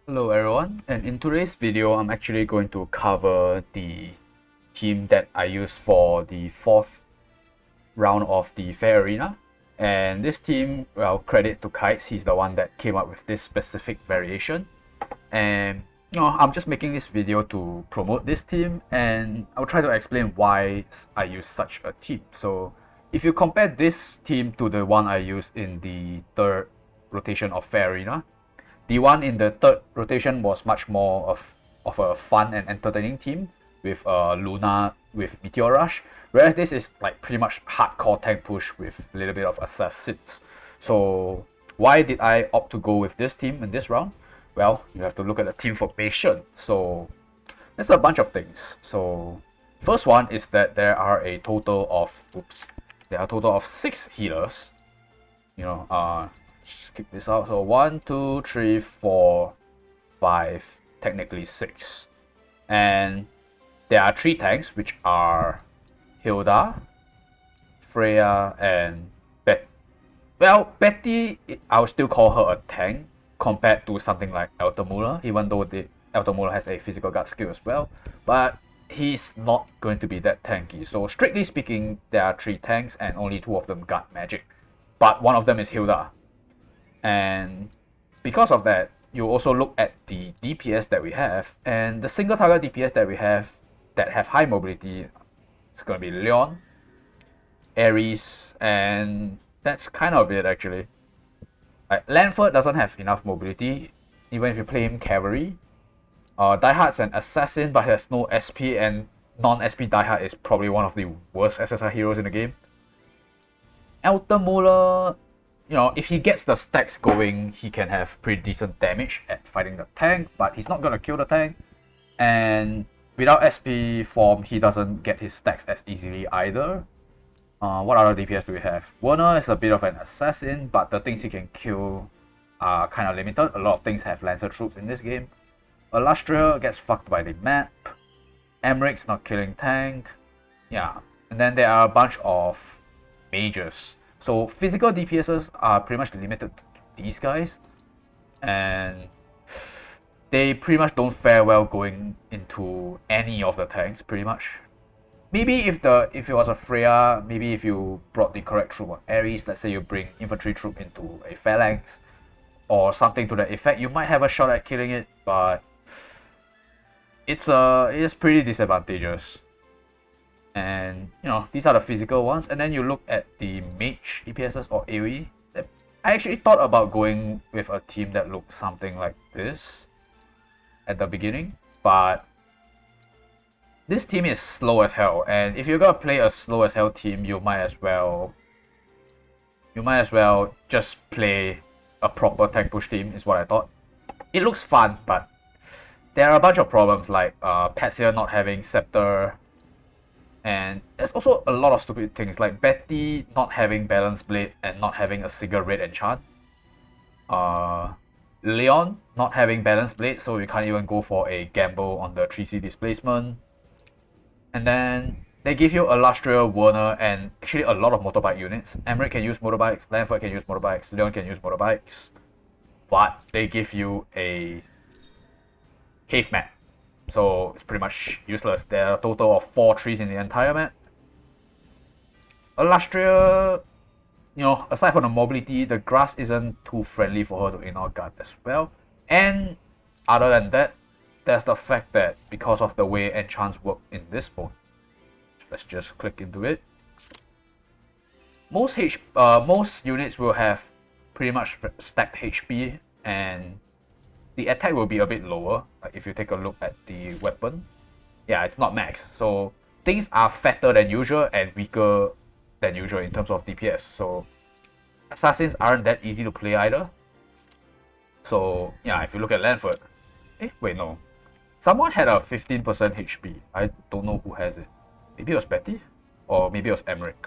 Hello everyone, and in today's video I'm actually going to cover the team that I use for the 4th round of the Fair Arena. And this team, well, credit to Kites, he's the one that came up with this specific variation. And I'm just making this video to promote this team, and I'll try to explain why I use such a team. So if you compare this team to the one I used in the 3rd rotation of Fair Arena, the one in the 3rd rotation was much more of a fun and entertaining team with Luna with Meteor Rush, whereas this is like pretty much hardcore tank push with a little bit of assassins. So why did I opt to go with this team in this round? Well, you have to look at the team formation. So there's a bunch of things. So first one is that there are a total of 6 healers. Skip this out. So 1, 2, 3, 4, 5, technically 6. And there are 3 tanks, which are Hilda, Freya, and Betty. Well, Betty, I would still call her a tank compared to something like Altamula, even though Altamula has a physical guard skill as well. But he's not going to be that tanky. So strictly speaking, there are 3 tanks and only 2 of them guard magic. But one of them is Hilda. And because of that, you also look at the DPS that we have, and the single target DPS that we have that have high mobility is going to be Leon, Ares, and that's kind of it actually. Like, Lanford doesn't have enough mobility, even if you play him cavalry. Diehard's an assassin but has no SP, and non-SP Diehard is probably one of the worst SSR heroes in the game. Altamula, if he gets the stacks going, he can have pretty decent damage at fighting the tank, but he's not gonna kill the tank. And without SP form, he doesn't get his stacks as easily either. What other DPS do we have? Werner is a bit of an assassin, but the things he can kill are kind of limited. A lot of things have Lancer troops in this game. Alastria gets fucked by the map. Emerick's not killing tank. Yeah, and then there are a bunch of mages. So physical DPSs are pretty much limited to these guys, and they pretty much don't fare well going into any of the tanks pretty much. Maybe if it was a Freya, maybe if you brought the correct troop on Ares, let's say you bring infantry troop into a phalanx or something to that effect, you might have a shot at killing it, but it's pretty disadvantageous. And these are the physical ones, and then you look at the mage DPSs or AoE. I actually thought about going with a team that looked something like this at the beginning, but this team is slow as hell, and if you're gonna play a slow as hell team, you might as well just play a proper tank push team, is what I thought. It looks fun, but there are a bunch of problems like Petsia not having scepter. And there's also a lot of stupid things like Betty not having balance blade and not having a single red enchant. Leon not having balance blade, so you can't even go for a gamble on the 3C displacement. And then they give you Alastria, Werner, and actually a lot of motorbike units. Emerick can use motorbikes, Lanford can use motorbikes, Leon can use motorbikes, but they give you a cave map. So it's pretty much useless. There are a total of 4 trees in the entire map. Alastria, aside from the mobility, the grass isn't too friendly for her to ignore guard as well. And other than that, there's the fact that because of the way enchants work in this mode, let's just click into it. Most units will have pretty much stacked HP, and the attack will be a bit lower. Like if you take a look at the weapon, yeah, it's not max. So things are fatter than usual and weaker than usual in terms of DPS. So assassins aren't that easy to play either. So yeah, if you look at Lanford, wait, no, someone had a 15% HP. I don't know who has it. Maybe it was Betty, or maybe it was Emerick.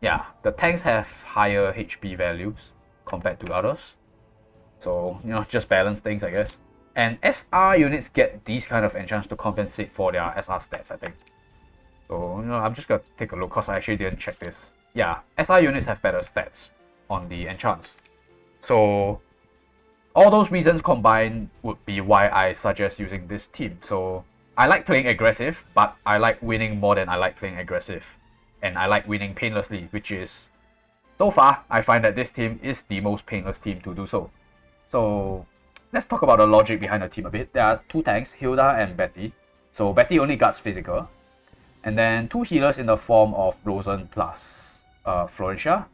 Yeah, the tanks have higher HP values compared to others. So, just balance things, I guess. And SR units get these kind of enchants to compensate for their SR stats, I think. So, I'm just gonna take a look because I actually didn't check this. Yeah, SR units have better stats on the enchants. So, all those reasons combined would be why I suggest using this team. So I like playing aggressive, but I like winning more than I like playing aggressive. And I like winning painlessly, which is, so far, I find that this team is the most painless team to do so. So let's talk about the logic behind the team a bit. There are 2 tanks, Hilda and Betty. So Betty only guards physical. And then 2 healers in the form of Rosen plus Florentia.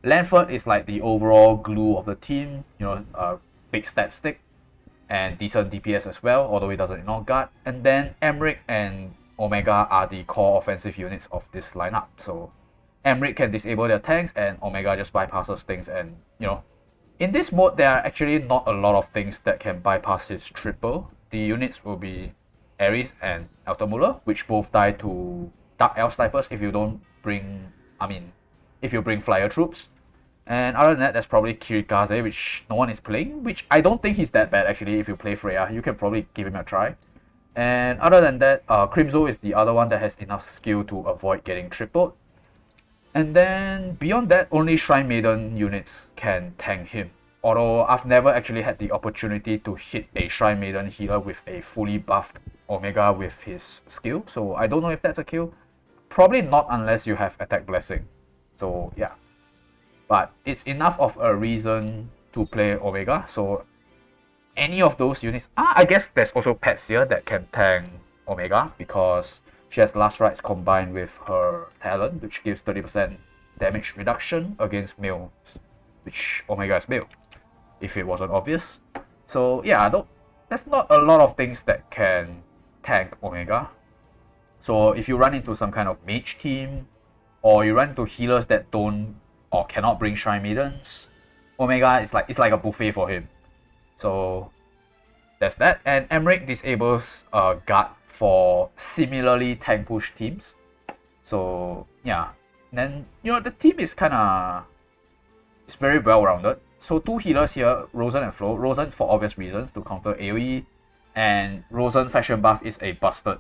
Lanford is like the overall glue of the team, big stat stick and decent DPS as well, although he doesn't ignore guard. And then Emerick and Omega are the core offensive units of this lineup. So Emerick can disable their tanks and Omega just bypasses things, and in this mode there are actually not a lot of things that can bypass his triple. The units will be Ares and Altamuller, which both die to Dark Elf snipers if you bring flyer troops. And other than that, there's probably Kirikaze, which no one is playing, which I don't think he's that bad actually. If you play Freya, you can probably give him a try. And other than that, Crimzo is the other one that has enough skill to avoid getting tripled. And then beyond that, only Shrine Maiden units can tank him. Although I've never actually had the opportunity to hit a Shrine Maiden healer with a fully buffed Omega with his skill, so I don't know if that's a kill. Probably not unless you have Attack Blessing. So yeah. But it's enough of a reason to play Omega, so any of those units... I guess there's also Betty+healer that can tank Omega, because she has Last Rites combined with her talent, which gives 30% damage reduction against males, which Omega is male, if it wasn't obvious. So yeah, there's not a lot of things that can tank Omega. So if you run into some kind of mage team, or you run into healers that don't or cannot bring Shrine Maidens, Omega is like a buffet for him. So there's that. And Emerick disables guard for similarly tank push teams. So yeah, and then the team is it's very well rounded. So 2 healers here, Rosen and Flo. Rosen for obvious reasons to counter AoE, and Rosen faction buff is a busted.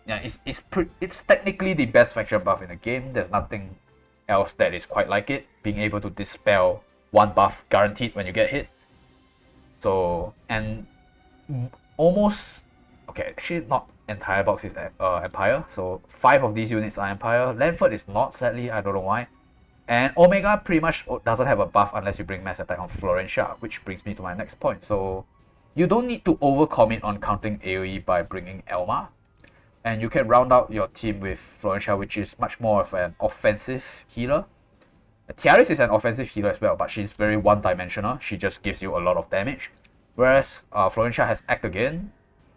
Yeah, it's technically the best faction buff in the game. There's nothing else that is quite like it, being able to dispel 1 buff guaranteed when you get hit. So, and almost, okay, actually not entire box is Empire, so 5 of these units are Empire. Lanford is not, sadly, I don't know why. And Omega pretty much doesn't have a buff unless you bring mass attack on Florentia, which brings me to my next point. So you don't need to overcommit on counting AoE by bringing Elma, and you can round out your team with Florentia, which is much more of an offensive healer. Tiaris is an offensive healer as well, but she's very one-dimensional. She just gives you a lot of damage. Whereas Florentia has Act Again.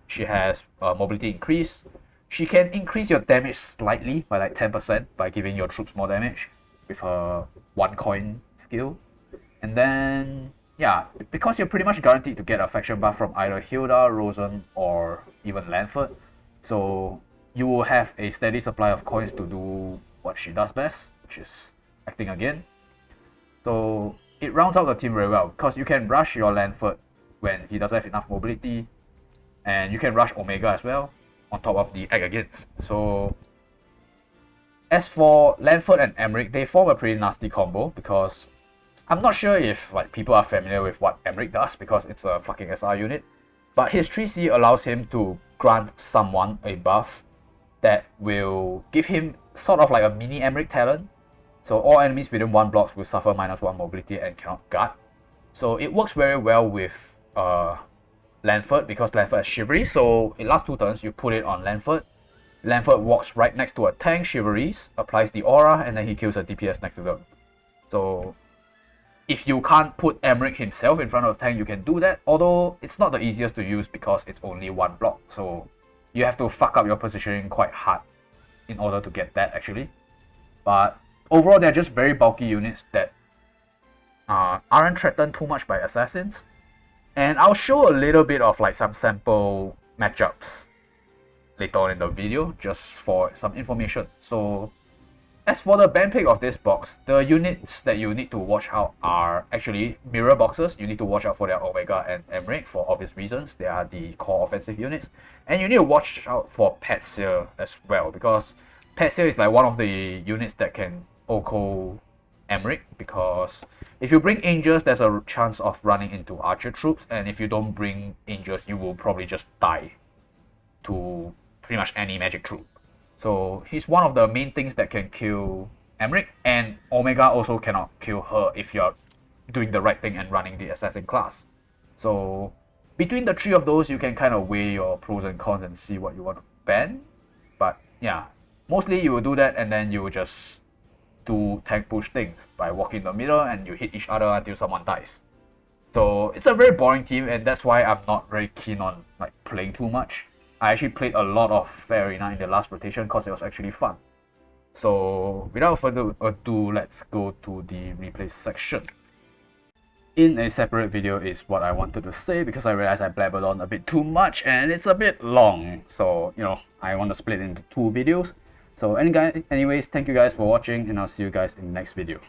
She has mobility increase. She can increase your damage slightly by like 10% by giving your troops more damage with her 1 coin skill. And then, yeah, because you're pretty much guaranteed to get a faction buff from either Hilda, Rosen, or even Lanford, so you will have a steady supply of coins to do what she does best, which is acting again. So it rounds out the team very well, because you can rush your Lanford when he doesn't have enough mobility, and you can rush Omega as well, on top of the Act Against. So as for Lanford and Emerick, they form a pretty nasty combo, because I'm not sure if people are familiar with what Emerick does, because it's a fucking SR unit, but his 3C allows him to grant someone a buff that will give him sort of like a mini Emerick talent. So all enemies within 1 block will suffer -1 mobility and cannot guard. So it works very well with Lanford, because Lanford has Chivalry. So in last 2 turns, you put it on Lanford. Lanford walks right next to a tank, Chivalries, applies the aura, and then he kills a DPS next to them. So if you can't put Emerick himself in front of the tank, you can do that, although it's not the easiest to use because it's only 1 block, so you have to fuck up your positioning quite hard in order to get that actually. But overall, they're just very bulky units that aren't threatened too much by assassins. And I'll show a little bit of some sample matchups later on in the video, just for some information. So as for the ban pick of this box, the units that you need to watch out are actually mirror boxes. You need to watch out for their Omega and Emerick for obvious reasons. They are the core offensive units. And you need to watch out for Betty+healer as well, because Betty+healer is one of the units that can OHKO Emerick, because if you bring angels, there's a chance of running into archer troops, and if you don't bring angels, you will probably just die to pretty much any magic troop. So he's one of the main things that can kill Emerick, and Omega also cannot kill her if you're doing the right thing and running the assassin class. So between the three of those, you can kind of weigh your pros and cons and see what you want to ban. But yeah, mostly you will do that, and then you will just do tank push things by walking in the middle and you hit each other until someone dies. So it's a very boring team, and that's why I'm not very keen on like playing too much. I actually played a lot of Fair Arena in the last rotation because it was actually fun. So without further ado, let's go to the replay section. In a separate video is what I wanted to say, because I realized I blabbered on a bit too much and it's a bit long. So, you know, I want to split it into 2 videos. So anyways, thank you guys for watching, and I'll see you guys in the next video.